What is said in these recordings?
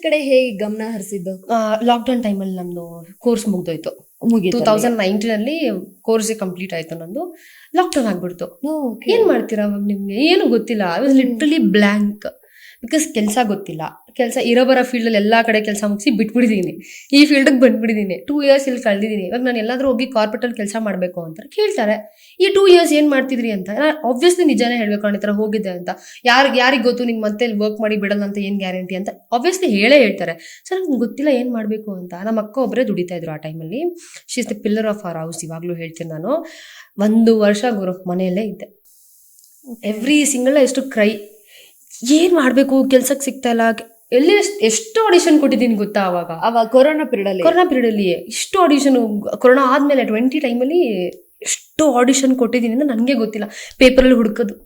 ಕಡೆ ಹೇಗೆ ಗಮನ ಹರಿಸಿದ್ದು? ಲಾಕ್ಡೌನ್ ಟೈಮಲ್ಲಿ ನಮ್ದು ಕೋರ್ಸ್ ಮುಗ್ದೋಯ್ತು. 2019 ಕೋರ್ಸ್ ಕಂಪ್ಲೀಟ್ ಆಯ್ತು ನಂದು. ಲಾಕ್ಡೌನ್ ಆಗ್ಬಿಡ್ತು. ಏನ್ ಮಾಡ್ತೀರಾ ಅವಾಗ? ನಿಮ್ಗೆ ಏನು ಗೊತ್ತಿಲ್ಲ. I was literally blank. Because ಕೆಲಸ ಗೊತ್ತಿಲ್ಲ. ಕೆಲಸ ಇರೋಬರ ಫೀಲ್ಡಲ್ಲಿ ಎಲ್ಲಾ ಕಡೆ ಕೆಲಸ ಮುಗಿಸಿ ಬಿಟ್ಬಿಟ್ಟಿದ್ದೀನಿ. ಈ ಫೀಲ್ಡ್ಗೆ ಬಂದ್ಬಿಟ್ಟಿದ್ದೀನಿ. 2 years ಇಲ್ಲಿ ಕಳೆದಿದ್ದೀನಿ. ಇವಾಗ ನಾನು ಎಲ್ಲಾದ್ರೂ ಹೋಗಿ ಕಾರ್ಪೊರೇಟಲ್ಲಿ ಕೆಲಸ ಮಾಡಬೇಕು ಅಂತ ಕೇಳ್ತಾರೆ, ಈ 2 years ಏನ್ ಮಾಡ್ತಿದ್ರಿ ಅಂತ. ಆಬ್ವಿಯಸ್ಲಿ ನಿಜಾನೇ ಹೇಳ್ಬೇಕು, ನಾನು ಈ ಥರ ಹೋಗಿದ್ದೆ ಅಂತ. ಯಾರಿಗೆ ಗೊತ್ತು ನಿಮ್ಗೆ ಮತ್ತೆ ಇಲ್ಲಿ ವರ್ಕ್ ಮಾಡಿ ಬಿಡಲ್ಲ ಅಂತ ಏನ್ ಗ್ಯಾರಂಟಿ ಅಂತ ಆಬ್ವಿಯಸ್ಲಿ ಹೇಳ್ತಾರೆ. ಸೊ ನಂಗೆ ಗೊತ್ತಿಲ್ಲ ಏನ್ ಮಾಡಬೇಕು ಅಂತ. ನಮ್ಮ ಅಕ್ಕ ಒಬ್ಬರೇ ದುಡಿತಾ ಇದ್ರು ಆ ಟೈಮಲ್ಲಿ. She is the pillar of our house. ಇವಾಗಲೂ ಹೇಳ್ತೀನಿ ನಾನು. 1 ವರ್ಷ ಗುರು ಮನೆಯಲ್ಲೇ ಇದ್ದೆ. ಎವ್ರಿ ಸಿಂಗಲ್ ಎಷ್ಟು ಕ್ರೈ. ಏನ್ ಮಾಡ್ಬೇಕು, ಕೆಲ್ಸಕ್ಕೆ ಸಿಗ್ತಾ ಇಲ್ಲ. ಎಲ್ಲಿ ಎಷ್ಟು ಆಡಿಷನ್ ಕೊಟ್ಟಿದ್ದೀನಿ ಗೊತ್ತಾ ಅವಾಗ ಕೊರೋನಾ ಪೀರಿಯಡ್ ಅಲ್ಲಿ ಇಷ್ಟು ಆಡಿಷನ್. ಕೊರೋನಾ ಆದ್ಮೇಲೆ 20 ಟೈಮಲ್ಲಿ ಎಷ್ಟು ಆಡಿಷನ್ ಕೊಟ್ಟಿದ್ದೀನಿ ಅಂತ ನನಗೆ ಗೊತ್ತಿಲ್ಲ. ಪೇಪರಲ್ಲಿ ಹುಡುಕೋದು,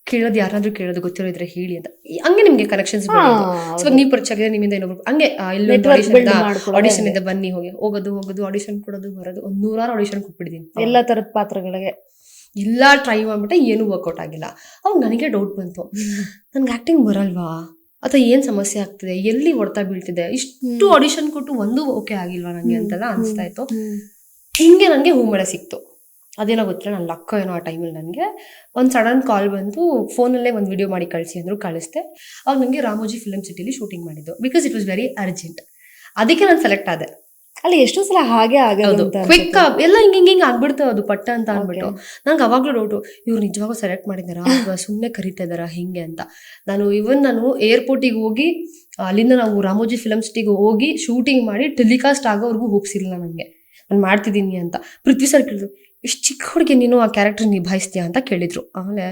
ಕೇಳೋದು, ಯಾರಾದ್ರೂ ಕೇಳೋದು ಗೊತ್ತಿರೋ ಇದ್ರೆ ಹೇಳಿ ಅಂತ. ಹಂಗೆ ನಿಮ್ಗೆ ಕನೆಕ್ಷನ್ಸ್ ಬರೋದು. ಸೊ ನೀವು ಪರಿಚಯ ನಿಮ್ಮಿಂದ ಇನ್ನೊಬ್ರು ಹಂಗೆ ಆಡಿಷನ್ ಇಂದ ಬನ್ನಿ ಹೋಗೋದು ಆಡಿಷನ್ ಕೊಡೋದು ಬರೋದು. 100 ಆಡಿಷನ್ ಕೊಟ್ಬಿಟ್ಟಿದ್ದೀನಿ ಎಲ್ಲಾ ತರದ ಪಾತ್ರಗಳಿಗೆ. ಎಲ್ಲ ಟ್ರೈ ಮಾಡ್ಬಿಟ್ಟೆ, ಏನೂ ವರ್ಕೌಟ್ ಆಗಿಲ್ಲ. ಅವಾಗ ನನಗೆ ಡೌಟ್ ಬಂತು, ನನ್ಗೆ ಆಕ್ಟಿಂಗ್ ಬರಲ್ವಾ ಅಥವಾ ಏನ್ ಸಮಸ್ಯೆ ಆಗ್ತಿದೆ, ಎಲ್ಲಿ ಹೊಡ್ತಾ ಬೀಳ್ತಿದೆ, ಇಷ್ಟು ಆಡಿಷನ್ ಕೊಟ್ಟು ಒಂದು ಓಕೆ ಆಗಿಲ್ವಾ ನನಗೆ ಅಂತೆಲ್ಲ ಅನಿಸ್ತಾ ಇತ್ತು. ಹಿಂಗೆ ನನಗೆ ಹೂಮಳೆ ಸಿಕ್ತು. ಅದೇನೋ ಗೊತ್ತಿಲ್ಲ, ನನ್ನ ಲಕ್ಕ ಏನೋ. ಆ ಟೈಮಲ್ಲಿ ನನಗೆ ಒಂದು ಸಡನ್ ಕಾಲ್ ಬಂತು, ಫೋನಲ್ಲೇ ಒಂದು ವಿಡಿಯೋ ಮಾಡಿ ಕಳಿಸಿ ಅಂದ್ರು. ಕಳಿಸ್ದೆ. ಅವಾಗ ನನಗೆ ರಾಮೋಜಿ ಫಿಲ್ಮ್ ಸಿಟಿಲಿ ಶೂಟಿಂಗ್ ಮಾಡಿದ್ದು. Because it was very urgent. ಅದಕ್ಕೆ ನಾನು ಸೆಲೆಕ್ಟ್ ಆದೆ. ಅಲ್ಲಿ ಎಷ್ಟೋ ಸಲ ಹಾಗೆ ಆಗೋದು, ಕ್ವಿಕ್ ಎಲ್ಲ ಹಿಂಗೆ ಆಗ್ಬಿಡ್ತಾವ ಅದು ಪಟ್ಟ ಅಂತ ಅಂದ್ಬಿಟ್ಟು. ನಂಗೆ ಅವಾಗ್ಲೂ ಡೌಟು, ಇವ್ರು ನಿಜವಾಗೂ ಸೆಲೆಕ್ಟ್ ಮಾಡಿದಾರಾ ಅಥವಾ ಸುಮ್ಮನೆ ಕರಿತಾ ಇದಾರಾ ಹಿಂಗೆ ಅಂತ. ನಾನು ಏರ್ಪೋರ್ಟಿಗೆ ಹೋಗಿ ಅಲ್ಲಿಂದ ನಾವು ರಾಮೋಜಿ ಫಿಲಮ್ ಸಿಟಿಗೆ ಹೋಗಿ ಶೂಟಿಂಗ್ ಮಾಡಿ ಟೆಲಿಕಾಸ್ಟ್ ಆಗೋವರೆಗೂ ಹೋಗ್ಸಿರ್ಲಿಲ್ಲ ನನಗೆ ನಾನು ಮಾಡ್ತಿದ್ದೀನಿ ಅಂತ. ಪೃಥ್ವಿ ಸರ್ ಕೇಳಿದ್ರು, ಇಷ್ಟು ಚಿಕ್ಕ ಹುಡುಗಿ ನೀನು ಆ ಕ್ಯಾರೆಕ್ಟರ್ ನಿಭಾಯಿಸ್ತೀಯಾ ಅಂತ ಕೇಳಿದ್ರು. ಆಮೇಲೆ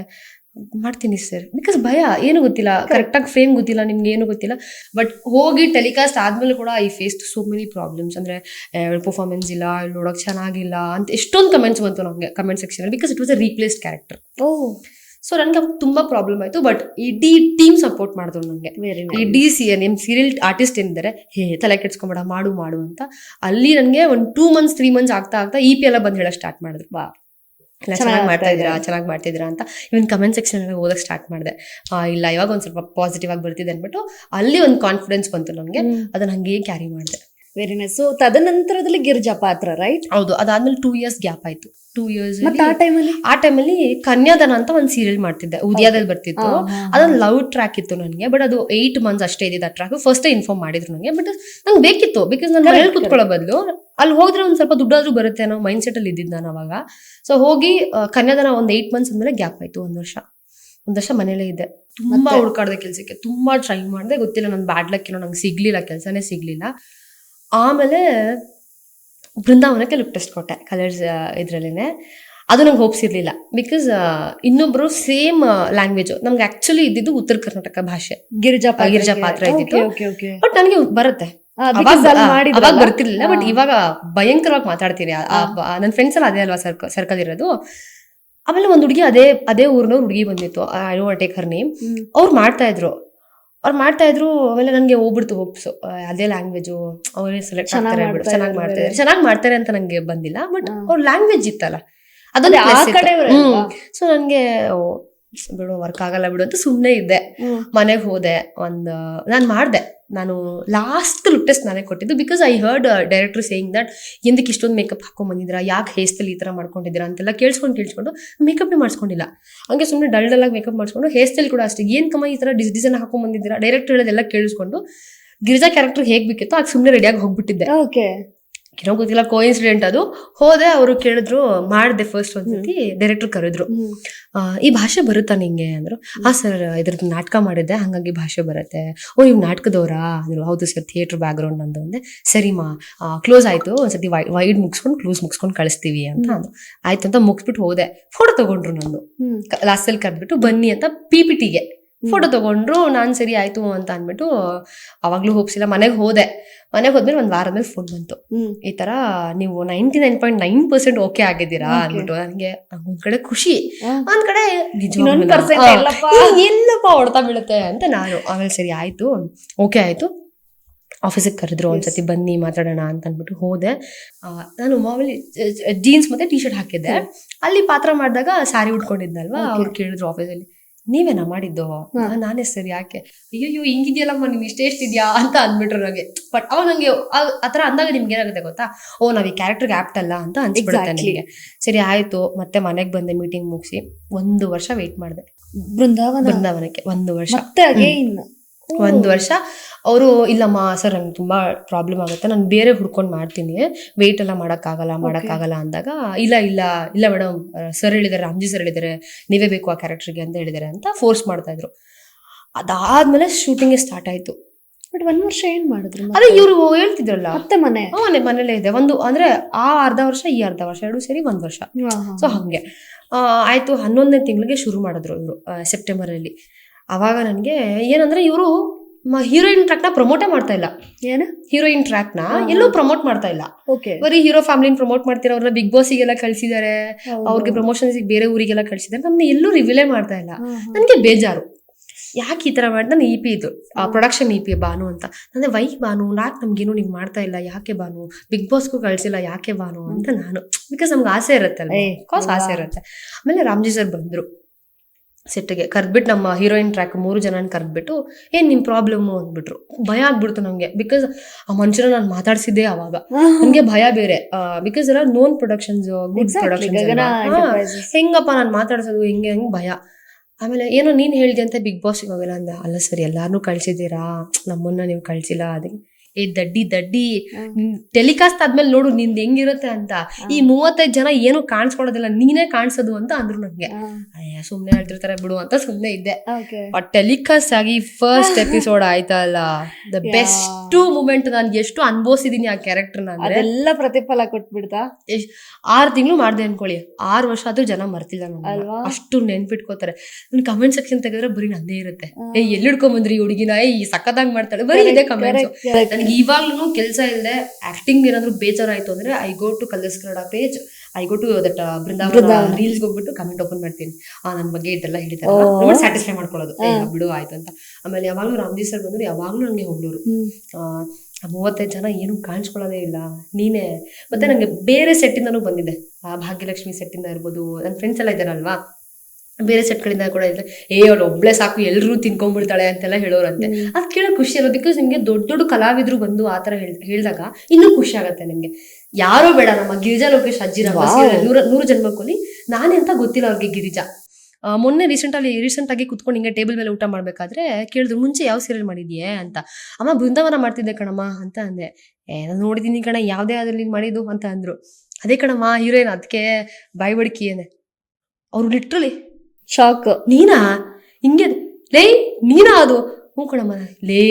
ಮಾಡ್ತೀನಿ ಸರ್. ಬಿಕಾಸ್ ಭಯ, ಏನು ಗೊತ್ತಿಲ್ಲ, ಕರೆಕ್ಟಾಗಿ ಫ್ರೇಮ್ ಗೊತ್ತಿಲ್ಲ, ನಿಮ್ಗೆ ಏನು ಗೊತ್ತಿಲ್ಲ. ಬಟ್ ಹೋಗಿ ಟೆಲಿಕಾಸ್ಟ್ ಆದ್ಮೇಲೆ ಕೂಡ I face so many problems. ಅಂದ್ರೆ ಪರ್ಫಾರ್ಮೆನ್ಸ್ ಇಲ್ಲ, ನೋಡೋಕೆ ಚೆನ್ನಾಗಿಲ್ಲ ಅಂತ ಎಷ್ಟೊಂದು ಕಮೆಂಟ್ಸ್ ಬಂತು ನಮಗೆ ಕಮೆಂಟ್ ಸೆಕ್ಷನ್ ಅಲ್ಲಿ. Because it was a replaced character. So ನನಗೆ ಅವಾಗ ತುಂಬಾ ಪ್ರಾಬ್ಲಮ್ ಆಯ್ತು. ಬಟ್ ಇಡೀ ಟೀಮ್ ಸಪೋರ್ಟ್ ಮಾಡಿದ್ರು ನನಗೆ. ಇಡೀ ನಿಮ್ ಸೀರಿಯಲ್ ಆರ್ಟಿಸ್ಟ್ ಏನಿದ್ದಾರೆ, ತಲೆ ಕೆಡ್ಸ್ಕೊಂಬೇಡ, ಮಾಡು ಅಂತ. ಅಲ್ಲಿ ನನಗೆ ಒಂದು 2 months 3 months ಆಗ್ತಾ EP ಎಲ್ಲ ಬಂದು ಹೇಳಕ್ ಸ್ಟಾರ್ಟ್ ಮಾಡಿದ್ರು. ಇಲ್ಲ ಚೆನ್ನಾಗಿ ಮಾಡ್ತಿದ್ದೀರಾ ಅಂತ. ಇವನ್ ಕಮೆಂಟ್ ಸೆಕ್ಷನ್ ಎಲ್ಲ ಓದಕ್ ಸ್ಟಾರ್ಟ್ ಮಾಡಿದೆ. ಇಲ್ಲ ಇವಾಗ ಒಂದ್ ಸ್ವಲ್ಪ ಪಾಸಿಟಿವ್ ಆಗಿ ಬರ್ತಿದೆ ಅನ್ಬಿಟ್ಟು ಅಲ್ಲಿ ಒಂದು ಕಾನ್ಫಿಡೆನ್ಸ್ ಬಂತು ನನಗೆ. ಅದನ್ನ ಹಂಗೆ ಕ್ಯಾರಿ ಮಾಡಿದೆ. Very nice. ಸೊ ತದನಂತರದಲ್ಲಿ ಗಿರಿಜಾ ಪಾತ್ರ, ರೈಟ್? ಹೌದು. ಅದಾದ್ಮೇಲೆ 2 years ಗ್ಯಾಪ್ ಆಯ್ತು. 2 years ಆ ಟೈಮಲ್ಲಿ ಕನ್ಯಾದಾನ ಅಂತ ಒಂದು ಸೀರಿಯಲ್ ಮಾಡ್ತಿದ್ದೆ, ಉದಯದಲ್ಲಿ ಬರ್ತಿತ್ತು. ಅದೊಂದು ಲವ್ ಟ್ರ್ಯಾಕ್ ಇತ್ತು ನನಗೆ. ಬಟ್ ಅದು 8 months ಅಷ್ಟೇ ಇದ್ದಿದ್ದು ಆ ಟ್ರ್ಯಾಕ್. ಫಸ್ಟ್ ಇನ್ಫಾರ್ಮ್ ಮಾಡಿದ್ರು ನನಗೆ. ಬಟ್ ನಂಗೆ ಬೇಕಿತ್ತು. ಬಿಕಾಸ್ ನಾನು ಮನೇಲಿ ಕುತ್ಕೊಳ್ಳೋ ಬದಲು ಅಲ್ಲಿ ಹೋದ್ರೆ ಒಂದ್ ಸ್ವಲ್ಪ ದುಡ್ಡಾದ್ರೂ ಬರುತ್ತೆ ಅನ್ನೋ ಮೈಂಡ್ ಸೆಟ್ ಅಲ್ಲಿ ಇದ್ದಿದ್ದು ನಾನು ಅವಾಗ. ಸೊ ಹೋಗಿ ಕನ್ಯಾದಾನ ಒಂದು 8 months ಆದ್ಮೇಲೆ ಗ್ಯಾಪ್ ಆಯ್ತು. 1 ವರ್ಷ ಮನೇಲೇ ಇದ್ದೆ. ತುಂಬಾ ಹುಡುಕಾಡ್ದೆ ಕೆಲ್ಸಕ್ಕೆ, ತುಂಬಾ ಟ್ರೈ ಮಾಡಿದೆ. ಗೊತ್ತಿಲ್ಲ, ನನ್ ಬ್ಯಾಡ್ ಲಕ್ ಏನೋ, ನಂಗೆ ಸಿಗ್ಲಿಲ್ಲ, ಕೆಲ್ಸನೇ ಸಿಗ್ಲಿಲ್ಲ. ಆಮೇಲೆ ಬೃಂದಾವನಕ್ಕೆ ಲುಕ್ ಟೆಸ್ಟ್ ಕೊಟ್ಟೆ ಕಲರ್ಸ್ ಇದ್ರಲ್ಲೇನೆ. ಅದು ನಂಗೆ ಹೋಪ್ಸ್ ಇರ್ಲಿಲ್ಲ. ಬಿಕಾಸ್ ಇನ್ನೊಬ್ರು ಸೇಮ್ ಲ್ಯಾಂಗ್ವೇಜ್. ನಮ್ಗೆ ಆಕ್ಚುಲಿ ಇದ್ದಿದ್ದು ಉತ್ತರ ಕರ್ನಾಟಕ ಭಾಷೆ, ಗಿರಿಜಾ ಪಾತ್ರ ಇದ್ದಿತ್ತು. ಬಟ್ ನನಗೆ ಬರುತ್ತೆ, ಅವಾಗ ಬರ್ತಿರ್ಲಿಲ್ಲ. ಬಟ್ ಇವಾಗ ಭಯಂಕರವಾಗಿ ಮಾತಾಡ್ತೀನಿ. ನನ್ನ ಫ್ರೆಂಡ್ಸ್ ಎಲ್ಲ ಅದೇ ಅಲ್ವಾ ಸರ್ಕಲ್ ಇರೋದು. ಆಮೇಲೆ ಒಂದ್ ಹುಡುಗಿ ಅದೇ ಊರ್ನವ್ರು ಹುಡುಗಿ ಬಂದಿತ್ತು, I don't take her name. ಅವ್ರು ಮಾಡ್ತಾ ಇದ್ರು. ಆಮೇಲೆ ನನ್ಗೆ ಹೋಗ್ಬಿಡ್ತು ಹೋಪ್ಸು. ಅದೇ ಲ್ಯಾಂಗ್ವೇಜು ಅವರೇ ಸೆಲೆಕ್ಟ್ ಆಗ್ತಾರೆ, ಚೆನ್ನಾಗಿ ಮಾಡ್ತಾರೆ ಅಂತ ನಂಗೆ ಬಂದಿಲ್ಲ. ಬಟ್ ಅವ್ರ ಲ್ಯಾಂಗ್ವೇಜ್ ಇತ್ತಲ್ಲ, ಅದೊಂದು. ಸೊ ನನ್ಗೆ ಬಿಡು, ವರ್ಕ್ ಆಗಲ್ಲ ಬಿಡು ಅಂತ ಸುಮ್ನೆ ಇದ್ದೆ. ಮನೆಗೆ ಹೋದೆ. ನಾನು ಲಾಸ್ಟ್ ಲುಕ್ ಟೆಸ್ಟ್ ನಾನೇ ಕೊಟ್ಟಿದ್ದು. Because I heard director saying that ಎಂದಕ್ಕೆ ಇಷ್ಟೊಂದು ಮೇಕಪ್ ಹಾಕೊಂಡ್ ಬಂದಿದ್ದೀರಾ, ಯಾಕೆ ಹೇರ್ ಸ್ಟೈಲ್ ಈ ತರ ಮಾಡ್ಕೊಂಡಿದ್ದೀರಾ ಅಂತೆಲ್ಲ ಕೇಳಿಸ್ಕೊಂಡು ಮೇಕಪ್ನೇ ಮಾಡಿಸ್ಕೊಂಡಿಲ್ಲ. ಹಂಗೆ ಸುಮ್ಮನೆ ಡಲ್ ಆಗಿ ಮೇಕಪ್ ಮಾಡಿಸ್ಕೊಂಡು, ಹೇರ್ ಸ್ಟೈಲ್ ಕೂಡ ಅಷ್ಟೇ ಏನ್ ಕಮ್ಮ ಈ ತರ ಡಿಸೈನ್ ಹಾಕೊಂಡ್ ಬಂದಿದ್ದೀರಾ, ಡೈರೆಕ್ಟರ್ ಹೇಳೋದೆಲ್ಲ ಕೇಳಿಸ್ಕೊಂಡು ಗಿರಿಜಾ ಕ್ಯಾರೆಕ್ಟರ್ ಹೇಗ್ ಬೇಕಿತ್ತು ಆಗ ಸುಮ್ಮನೆ ರೆಡಿಯಾಗಿ ಹೋಗ್ಬಿಟ್ಟಿದ್ದೆ. ಏನೋ ಗೊತ್ತಿಲ್ಲ, ಕೋಇನ್ಸಿಡೆಂಟ್ ಅದು. ಹೋದೆ, ಅವರು ಕೇಳಿದ್ರು, ಮಾಡಿದೆ ಫಸ್ಟ್ ಒಂದ್ಸತಿ. ಡೈರೆಕ್ಟರ್ ಕರೆದ್ರು, ಈ ಭಾಷೆ ಬರುತ್ತಾ ನಿಂಗೆ ಅಂದ್ರು. ಸರ್ ಇದ್ರದ್ದು ನಾಟಕ ಮಾಡಿದ್ದೆ, ಹಂಗಾಗಿ ಭಾಷೆ ಬರುತ್ತೆ. ನೀವು ನಾಟಕದವರಾ ಅಂದ್ರು. ಹೌದು ಸರ್, ಥಿಯೇಟರ್ ಬ್ಯಾಕ್ ಗ್ರೌಂಡ್ ನಂದು ಅಂದೆ. ಸರಿಮಾ, ಕ್ಲೋಸ್ ಆಯ್ತು, ಒಂದ್ಸತಿ ವೈಡ್ ಮುಗಿಸ್ಕೊಂಡು ಕ್ಲೋಸ್ ಮುಗಿಸ್ಕೊಂಡು ಕಳಿಸ್ತೀವಿ ಅಂತ ಅಂದ್ರು. ಆಯ್ತು ಅಂತ ಮುಗಿಸ್ಬಿಟ್ಟು ಹೋದೆ. ಫೋಟೋ ತಗೊಂಡ್ರು ನಂದು. ಲಾಸ್ಟಲ್ಲಿ ಕರೆದ್ಬಿಟ್ಟು ಬನ್ನಿ ಅಂತ PPTಗೆ ಫೋಟೋ ತಗೊಂಡ್ರು. ನಾನ್ ಸರಿ ಆಯ್ತು ಅಂತ ಅನ್ಬಿಟ್ಟು ಅವಾಗ್ಲೂ ಹೋಪ್ಸಿಲ್ಲ. ಮನೆಗೆ ಹೋದ್ಮೇಲೆ ಒಂದ್ ವಾರದಲ್ಲಿ ಫೋನ್ ಬಂತು, ಈ ತರ ನೀವು 99.9% ಓಕೆ ಆಗಿದ್ದೀರಾ ಅಂದ್ಬಿಟ್ಟು. ನನಗೆ ಒಂದ್ ಕಡೆ ಖುಷಿ, ಒಂದ್ ಕಡೆ ಎಲ್ಲಪ್ಪ ಹೊಡ್ತಾ ಬೀಳುತ್ತೆ ಅಂತ ನಾನು. ಆಮೇಲೆ ಸರಿ ಆಯ್ತು, ಓಕೆ ಆಯ್ತು. ಆಫೀಸಿಗೆ ಕರೆದ್ರು, ಒಂದ್ಸತಿ ಬನ್ನಿ ಮಾತಾಡೋಣ ಅಂತ ಅಂದ್ಬಿಟ್ಟು ಹೋದೆ. ನಾನು ಮಾಮೂಲಿ ಜೀನ್ಸ್ ಮತ್ತೆ T-shirt ಹಾಕಿದ್ದೆ. ಅಲ್ಲಿ ಪಾತ್ರ ಮಾಡಿದಾಗ ಸ್ಯಾರಿ ಉಟ್ಕೊಂಡಿದ್ನಲ್ವಾ, ಅವ್ರು ಕೇಳಿದ್ರು ಆಫೀಸಲ್ಲಿ, ನೀವೇನಾ ಮಾಡಿದ್ದು? ನಾನೇ ಸರ್ ಯಾಕೆ? ಅಯ್ಯೋ ಹಿಂಗಿದ್ಯಲ್ಲಮ್ಮ ನೀನ್ ಎಷ್ಟಿದ್ಯಾ ಅಂತ ಅಂದ್ಬಿಟ್ರು ನಂಗೆ. ಬಟ್ ಅವಾಗ ನಂಗೆ ಆತರ ಅಂದಾಗ ನಿಮ್ಗೆ ಏನಾಗುತ್ತೆ ಗೊತ್ತಾ, ಓ ನಾವ್ ಈ ಕ್ಯಾರೆಕ್ಟರ್ಗೆ ಆಪ್ಟ್ ಅಲ್ಲ ಅಂತ ಅನ್ಸ್ಬಿಡುತ್ತೆ ನಿಮಗೆ. ಸರಿ ಆಯ್ತು, ಮತ್ತೆ ಮನೆಗ್ ಬಂದೆ, ಮೀಟಿಂಗ್ ಮುಗಿಸಿ 1 ವರ್ಷ ವೇಟ್ ಮಾಡಿದೆ ಬೃಂದಾವನಕ್ಕೆ. 1 ವರ್ಷ ಮತ್ತೆ ಅಗೇನ್ 1 ವರ್ಷ ಅವರು ಇಲ್ಲಮ್ಮ ಸರ್ ನಂಗೆ ತುಂಬಾ ಪ್ರಾಬ್ಲಮ್ ಆಗುತ್ತೆ, ನಾನು ಬೇರೆ ಹುಡ್ಕೊಂಡು ಮಾಡ್ತೀನಿ, ವೆಯ್ಟ್ ಎಲ್ಲ ಮಾಡಕ್ಕಾಗಲ್ಲ ಅಂದಾಗ ಇಲ್ಲ ಮೇಡಮ್, ಸರ್ ಹೇಳಿದಾರೆ, ರಾಮ್ಜಿ ಸರ್ ಹೇಳಿದಾರೆ, ನೀವೇ ಬೇಕು ಆ ಕ್ಯಾರೆಕ್ಟರ್ಗೆ ಅಂತ ಹೇಳಿದಾರೆ ಅಂತ ಫೋರ್ಸ್ ಮಾಡ್ತಾ ಇದ್ರು. ಅದಾದ್ಮೇಲೆ ಶೂಟಿಂಗ್ ಸ್ಟಾರ್ಟ್ ಆಯ್ತು. ಬಟ್ 1 ವರ್ಷ ಏನ್ ಮಾಡಿದ್ರು? ಅದೇ ಇವ್ರು ಹೇಳ್ತಿದ್ರಲ್ಲ, ಮತ್ತೆ ಮನೇಲೇ ಇದೆ. ಅಂದ್ರೆ ಆ ಅರ್ಧ ವರ್ಷ ಈ ಅರ್ಧ ವರ್ಷ 2 ಸೇರಿ 1 ವರ್ಷ. ಸೊ ಹಂಗೆ ಆಯ್ತು. 11ನೇ ತಿಂಗಳಿಗೆ ಶುರು ಮಾಡಿದ್ರು ಇವರು, ಸೆಪ್ಟೆಂಬರ್ ಅಲ್ಲಿ. ಅವಾಗ ನನ್ಗೆ ಏನಂದ್ರೆ ಇವರು ಹೀರೋಯಿನ್ ಟ್ರ್ಯಾಕ್ ನ ಪ್ರಮೋಟೇ ಮಾಡ್ತಾ ಇಲ್ಲ. ಏನ ಹೀರೋಯಿನ್ ಟ್ರ್ಯಾಕ್ ನ ಎಲ್ಲೂ ಪ್ರಮೋಟ್ ಮಾಡ್ತಾ ಇಲ್ಲ. ಬರೀ ಹೀರೋ ಫ್ಯಾಮಿಲಿನ ಪ್ರಮೋಟ್ ಮಾಡ್ತೀರಾ, ಅವ್ರನ್ನ ಬಿಗ್ ಬಾಸ್ಗೆಲ್ಲ ಕಳ್ಸಿದಾರೆ, ಅವ್ರಿಗೆ ಪ್ರಮೋಷನ್ಸ್ ಬೇರೆ ಊರಿಗೆಲ್ಲ ಕಳ್ಸಿದಾರೆ, ನಮ್ನ ಎಲ್ಲೂ ರಿವೀಲೇ ಮಾಡ್ತಾ ಇಲ್ಲ. ನನ್ಗೆ ಬೇಜಾರು, ಯಾಕೆ ಈ ತರ ಮಾಡಿದ. ನಾನು EP ಇದು ಪ್ರೊಡಕ್ಷನ್ EP ಬಾನು ಅಂತ. ಅಂದ್ರೆ ವೈ ಬಾನು, ನಮ್ಗೇನು ನೀವು ಮಾಡ್ತಾ ಇಲ್ಲ, ಯಾಕೆ ಬಾನು, ಬಿಗ್ ಬಾಸ್ಗೂ ಕಳ್ಸಿಲ್ಲ, ಯಾಕೆ ಬಾನು ಅಂತ ನಾನು. ಬಿಕಾಸ್ ನಮ್ಗೆ ಆಸೆ ಇರುತ್ತೆ ಅಲ್ವಾ, ಆಸೆ ಇರುತ್ತೆ. ಆಮೇಲೆ ರಾಮ್ಜಿ ಸರ್ ಬಂದ್ರು ಸೆಟ್ಗೆ, ಕರ್ದ್ಬಿಟ್ಟು ನಮ್ಮ ಹೀರೋಯಿನ್ ಟ್ರ್ಯಾಕ್ 3 ಜನನ ಕರ್ದ್ಬಿಟ್ಟು ಏನ್ ನಿಮ್ ಪ್ರಾಬ್ಲಮ್ ಅಂದ್ಬಿಟ್ರು. ಭಯ ಆಗ್ಬಿಡ್ತು ನಂಗೆ, ಬಿಕಾಸ್ ಆ ಮನುಷ್ಯನ ನಾನು ಮಾತಾಡ್ಸಿದ್ದೆ ಅವಾಗ. ನನ್ಗೆ ಭಯ ಬೇರೆ, ಬಿಕಾಸ್ ಎಲ್ಲ ನೋನ್ ಪ್ರೊಡಕ್ಷನ್ಸ್, ಗುಡ್ ಪ್ರೊಡಕ್ಷನ್ಸ್, ಹೆಂಗಪ್ಪ ನಾನು ಮಾತಾಡ್ಸೋದು, ಹೆಂಗೆ ಭಯ. ಆಮೇಲೆ ಏನೋ ನೀನ್ ಹೇಳ್ದೆ ಅಂತ ಬಿಗ್ ಬಾಸ್ಗೆ ಹೋಗಲ್ಲ ಅಂದ. ಅಲ್ಲ ಸರಿ, ಎಲ್ಲಾರನ್ನೂ ಕಳ್ಸಿದ್ದೀರಾ, ನಮ್ಮನ್ನ ನೀವು ಕಳ್ಸಿಲ್ಲ. ಅದೇ ದಡ್ಡಿ ಟೆಲಿಕಾಸ್ಟ್ ಆದ್ಮೇಲೆ ನೋಡು ನಿಂದ್ ಹೆಂಗಿರುತ್ತೆ ಅಂತ. ಈ 35 ಜನ ಏನು ಕಾಣಿಸ್ಕೊಳೋದಿಲ್ಲ, ನೀನೇ ಕಾಣಿಸೋದು ಅಂತ ಅಂದ್ರು ನಂಗೆ. ಸುಮ್ನೆ ಹೇಳ್ತಿರ್ತಾರೆ ಬಿಡು ಅಂತ ಸುಮ್ನೆ ಇದ್ದೆ. ಬಟ್ ಟೆಲಿಕಾಸ್ಟ್ ಆಗಿ ಫಸ್ಟ್ ಎಪಿಸೋಡ್ ಆಯ್ತಲ್ಲ, ದ ಬೆಸ್ಟ್ ಮೂಮೆಂಟ್. ನಾನು ಎಷ್ಟು ಅನ್ಭವಿಸಿದೀನಿ ಆ ಕ್ಯಾರೆಕ್ಟರ್. ಅದೆಲ್ಲ ಪ್ರತಿಫಲ ಕೊಟ್ಬಿಡ್ತಾ. 6 ತಿಂಗಳು ಮಾಡ್ದೆ ಅನ್ಕೊಳ್ಳಿ, 6 ವರ್ಷ ಆದ್ರೂ ಜನ ಮರ್ತಿಲ್ಲ ನಮ್ಗೆ, ಅಷ್ಟು ನೆನ್ಪಿಟ್ಕೋತಾರೆ. ನನ್ ಕಮೆಂಟ್ ಸೆಕ್ಷನ್ ತೆಗೆದ್ರೆ ಬರೀ ನಂದೇ ಇರುತ್ತೆ. ಎಲ್ಲಿ ಹಿಡ್ಕೊಂಡ್ ಬಂದ್ರಿ ಹುಡುಗಿನ, ಸಕ್ಕತ್ತಾಗಿ ಮಾಡ್ತಾಳೆ, ಬರೀ ಇದೆ ಕಮೆಂಟ್ಸ್. ನನಗೆ ಇವಾಗ್ಲೂ ಕೆಲಸ ಇಲ್ಲದೆ ಆಕ್ಟಿಂಗ್ ಏನಾದ್ರು ಬೇಜಾರಾಯ್ತು ಅಂದ್ರೆ I go to colors Kannada page, I go to that Brindavana reels ಹೋಗ್ಬಿಟ್ಟು ಕಮೆಂಟ್ ಓಪನ್ ಮಾಡ್ತೀನಿ. ನನ್ ಬಗ್ಗೆ ಇದೆಲ್ಲ ಹೇಳ್ತಾರೆ ನೋಡಿ, ಸ್ಯಾಟಿಸ್ಫೈ ಮಾಡ್ಕೊಳ್ಳೋದು, ಬಿಡು ಆಯ್ತು ಅಂತ. ಆಮೇಲೆ ಯಾವಾಗ್ಲೂ ರಾಮ್ಜಿ ಸರ್ ಬಂದ್ರು, ಯಾವಾಗ್ಲೂ ನಂಗೆ ಹೋಗ್ಲೂರು 35 ಜನ ಏನು ಕಾಣಿಸ್ಕೊಳ್ಳೋದೇ ಇಲ್ಲ, ನೀನೇ. ಮತ್ತೆ ನಂಗೆ ಬೇರೆ ಸೆಟ್ಟಿಂದನೂ ಬಂದಿದೆ, ಭಾಗ್ಯಲಕ್ಷ್ಮಿ ಸೆಟ್ಟಿಂದ ಇರ್ಬೋದು, ನನ್ನ ಫ್ರೆಂಡ್ಸ್ ಎಲ್ಲ ಇದ್ದಾರಲ್ವಾ, ಬೇರೆ ಸೆಟ್ಗಳಿಂದ ಕೂಡ ಇದೆ. ಅವಳು ಒಬ್ಳೆ ಸಾಕು, ಎಲ್ರೂ ತಿನ್ಕೊಂಡ್ಬಿಡ್ತಾಳೆ ಅಂತೆಲ್ಲ ಹೇಳೋರಂತೆ. ಅದ್ ಕೇಳೋ ಖುಷಿ ಅಲ್ಲ, ಬಿಕಾಸ್ ನಿಮ್ಗೆ ದೊಡ್ಡ ದೊಡ್ಡ ಕಲಾವಿದ್ರು ಬಂದು ಆತರ ಹೇಳ್ದಾಗ ಇನ್ನೂ ಖುಷಿ ಆಗತ್ತೆ ನಿಮ್ಗೆ. ಯಾರೋ ಬೇಡ, ನಮ್ಮ ಗಿರಿಜಾ ಲೋಕೇಶ್ ಅಜ್ಜಿರ 100 ಜನ್ಮಕ್ಕೊಲಿ, ನಾನೇ ಅಂತ ಗೊತ್ತಿಲ್ಲ ಅವ್ರಿಗೆ ಗಿರಿಜಾ. ಮೊನ್ನೆ ರೀಸೆಂಟ್ ಆಗಿ ಕುತ್ಕೊಂಡು ಹಿಂಗೆ ಟೇಬಲ್ ಮೇಲೆ ಊಟ ಮಾಡ್ಬೇಕಾದ್ರೆ ಕೇಳಿದ್ರು, ಮುಂಚೆ ಯಾವ ಸೀರಿಯಲ್ ಮಾಡಿದ್ಯೆ ಅಂತ. ಅಮ್ಮ ಬೃಂದಾವನ ಮಾಡ್ತಿದ್ದೆ ಕಣಮ್ಮ ಅಂತ ಅಂದೆ. ನೋಡಿದೀನಿ ಕಣ, ಯಾವ್ದೇ ಆದ್ರಲ್ಲಿ ಮಾಡಿದ್ದು ಅಂತ ಅಂದ್ರು. ಅದೇ ಕಣಮ್ಮ ಹೀರೋಯಿನ್, ಅದಕ್ಕೆ ಬಾಯಿ ಬಡ್ಕಿ ಏನೆ. ಅವ್ರು ಲಿಟ್ರಲಿ ಶಾಕ್. ನೀನಾ ಹಿಂಗೆ ಲೇ, ನೀನಾ ಅದು? ಹ್ಞೂ ಕಣಮ್ಮ, ಲೇ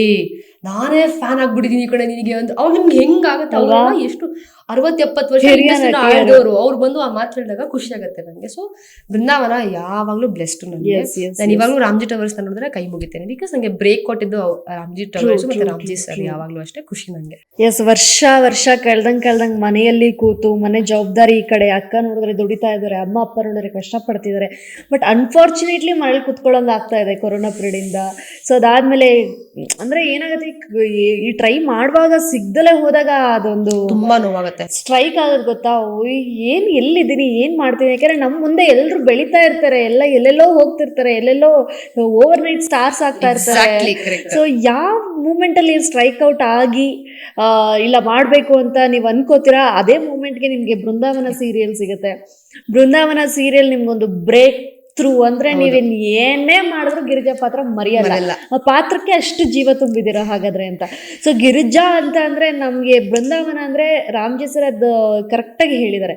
ನಾನೇ ಫ್ಯಾನ್ ಆಗ್ಬಿಟ್ಟಿದೀನಿ ಕಡೆ ನಿನಗೆ ಅಂತ. ಅವ್ರು ನಿಮ್ಗೆ ಹೆಂಗಾಗತ್ತೆ, ಅವ್ರ ಎಷ್ಟು 60-70 ವರ್ಷ ಆಡಿದವರು, ಅವ್ರು ಬಂದು ಆ ಮಾತು ಹೇಳಿದಾಗ ಖುಷಿ ಆಗತ್ತೆ ನನಗೆ. ಸೊ ಬೃಂದಾವನ ಯಾವಾಗ್ಲೂ ಬ್ಲೆಸ್ಡ್ ನನಗೆ. ನಾನು ಇವಾಗ್ಲೂ ರಾಮ್ಜಿ ಟವರ್ಸ್ ನೋಡಿದ್ರೆ ಕೈ ಮುಗಿತೇನೆ, ಬಿಕಾಸ್ ನಂಗೆ ಬ್ರೇಕ್ ಕೊಟ್ಟಿದ್ದು ರಾಮ್ಜಿ ಟವರ್ಸ್ ಮತ್ತೆ ರಾಮ್ಜಿ ಸರ್. ಯಾವಾಗ್ಲೂ ಅಷ್ಟೇ ಖುಷಿ ನಂಗೆ. ವರ್ಷ ಕಳ್ದಂಗ್ ಮನೆಯಲ್ಲಿ ಕೂತು, ಮನೆ ಜವಾಬ್ದಾರಿ, ಈ ಕಡೆ ಅಕ್ಕ ನೋಡಿದ್ರೆ ದುಡಿತಾ ಇದಾರೆ, ಅಮ್ಮ ಅಪ್ಪ ನೋಡಿದ್ರೆ ಕಷ್ಟ ಪಡ್ತಿದ್ದಾರೆ. ಬಟ್ ಅನ್ಫಾರ್ಚುನೇಟ್ಲಿ ಮನೇಲಿ ಕುತ್ಕೊಳ್ಳೋಂಗ್ ಆಗ್ತಾ ಇದೆ ಕೊರೋನಾ ಪೀರಿಯಡ್ ಇಂದ. ಸೊ ಅದಾದ್ಮೇಲೆ ಅಂದ್ರೆ ಏನಾಗುತ್ತೆ, ಈ ಟ್ರೈ ಮಾಡುವಾಗ ಸಿಗ್ದಲೇ ಹೋದಾಗ ಅದೊಂದು ತುಂಬಾ ನೋವಾಗುತ್ತೆ, ಸ್ಟ್ರೈಕ್ ಆಗೋದು ಗೊತ್ತಾ. ಎಲ್ಲಿದ್ದೀನಿ, ಏನ್ ಮಾಡ್ತೀನಿ. ಯಾಕಂದ್ರೆ ನಮ್ ಮುಂದೆ ಎಲ್ರು ಬೆಳಿತಾ ಇರ್ತಾರೆ, ಎಲ್ಲೆಲ್ಲೋ ಹೋಗ್ತಿರ್ತಾರೆ, ಎಲ್ಲೆಲ್ಲೋ ಓವರ್ ನೈಟ್ ಸ್ಟಾರ್ಸ್ ಆಗ್ತಾ ಇರ್ತಾರೆ. ಸೊ ಯಾವ ಮೂಮೆಂಟ್ ಅಲ್ಲಿ ಸ್ಟ್ರೈಕ್ ಔಟ್ ಆಗಿ ಇಲ್ಲ ಮಾಡ್ಬೇಕು ಅಂತ ನೀವ್ ಅನ್ಕೋತೀರಾ, ಅದೇ ಮೂಮೆಂಟ್ಗೆ ನಿಮ್ಗೆ ಬೃಂದಾವನ ಸೀರಿಯಲ್ ಸಿಗುತ್ತೆ. ಬೃಂದಾವನ ಸೀರಿಯಲ್ ನಿಮ್ಗೊಂದು ಬ್ರೇಕ್ ಥ್ರೂ. ಅಂದ್ರೆ ನೀವೇನ್ ಏನೇ ಮಾಡಿದ್ರು ಗಿರಿಜಾ ಪಾತ್ರ ಮರೆಯಲ್ಲ, ಆ ಪಾತ್ರಕ್ಕೆ ಅಷ್ಟು ಜೀವ ತುಂಬಿದಿರ ಹಾಗಾದ್ರೆ ಅಂತ. ಸೊ ಗಿರಿಜಾ ಅಂತ ಅಂದ್ರೆ ನಮ್ಗೆ ಬೃಂದಾವನ ಅಂದ್ರೆ ರಾಮ್ಜಿ ಸರ್ ಅದು ಕರೆಕ್ಟ್ ಆಗಿ ಹೇಳಿದ್ದಾರೆ.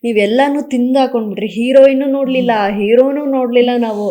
ನೀವೆಲ್ಲಾನು ತಿಂದಾಕೊಂಡ್ಬಿಟ್ರಿ, ಹೀರೋಯಿನ್ ನೋಡ್ಲಿಲ್ಲ, ಹೀರೋನು ನೋಡ್ಲಿಲ್ಲ ನಾವು.